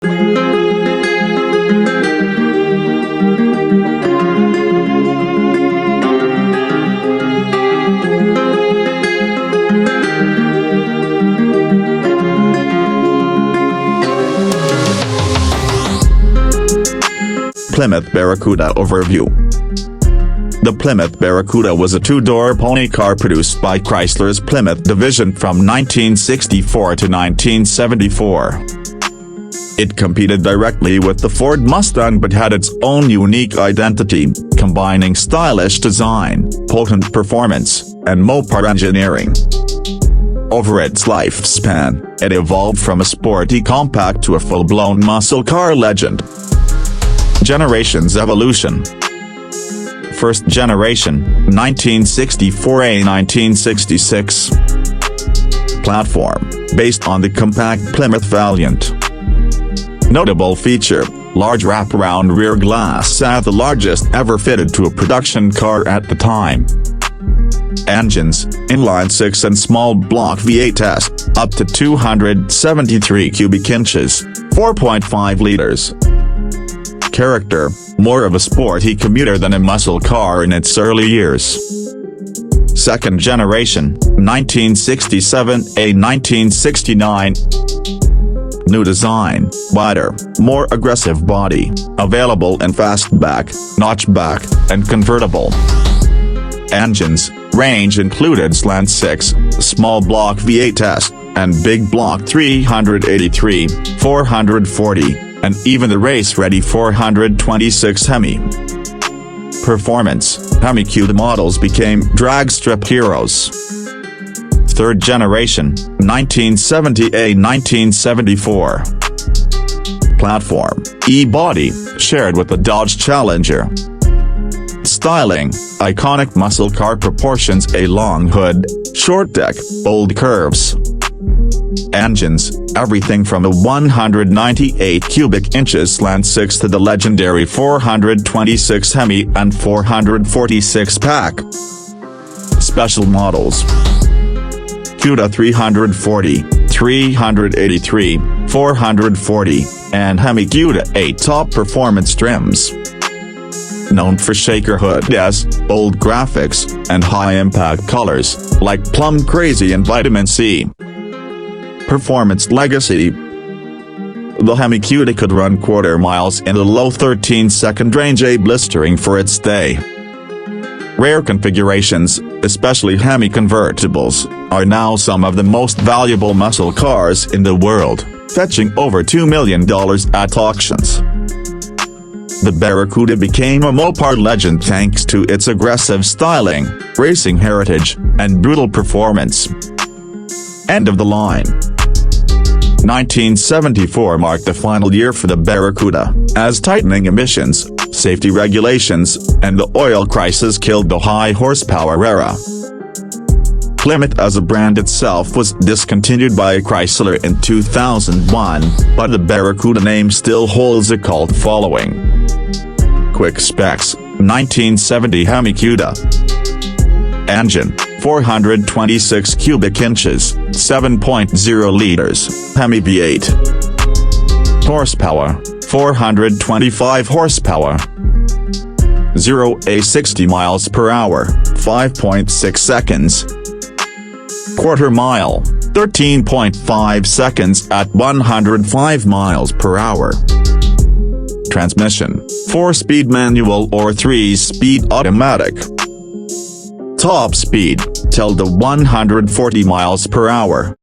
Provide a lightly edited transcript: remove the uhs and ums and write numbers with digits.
Plymouth Barracuda overview. The Plymouth Barracuda was a two-door pony car produced by Chrysler's Plymouth division from 1964 to 1974. It competed directly with the Ford Mustang but had its own unique identity, combining stylish design, potent performance, and Mopar engineering. Over its lifespan, it evolved from a sporty compact to a full-blown muscle car legend. Generations evolution. First generation, 1964–1966. Platform, based on the compact Plymouth Valiant. Notable feature, large wraparound rear glass, the largest ever fitted to a production car at the time. Engines, inline-6 and small block V8s, up to 273 cubic inches, 4.5 liters. Character, more of a sporty commuter than a muscle car in its early years. Second generation, 1967–1969. New design, wider, more aggressive body, available in fastback, notchback, and convertible. Engines, range included slant-6, small block V8s, and big block 383, 440. And even the race-ready 426 HEMI. Performance, HEMI Cuda models became drag strip heroes. Third generation, 1970–1974. Platform, E-body, shared with the Dodge Challenger. Styling, iconic muscle car proportions, a long hood, short deck, bold curves. Engines, everything from a 198 cubic inches slant-6 to the legendary 426 HEMI and 446 pack. Special models: Cuda 340, 383, 440, and HEMI Cuda 8 top performance trims. Known for shaker hoods, bold graphics, and high-impact colors, like Plum Crazy and Vitamin C. Performance legacy. The HEMI Cuda could run quarter miles in a low 13-second range, blistering for its day. Rare configurations, especially HEMI convertibles, are now some of the most valuable muscle cars in the world, fetching over $2 million at auctions. The Barracuda became a Mopar legend thanks to its aggressive styling, racing heritage, and brutal performance. End of the line. 1974 marked the final year for the Barracuda, as tightening emissions, safety regulations, and the oil crisis killed the high-horsepower era. Plymouth as a brand itself was discontinued by Chrysler in 2001, but the Barracuda name still holds a cult following. Quick specs: 1970 HEMI Cuda. Engine, 426 cubic inches, 7.0 liters, HEMI V8. Horsepower, 425 horsepower. 0–60 miles per hour, 5.6 seconds. Quarter mile, 13.5 seconds at 105 miles per hour. Transmission, 4-speed manual or 3-speed automatic. Top speed, till the 140 miles per hour.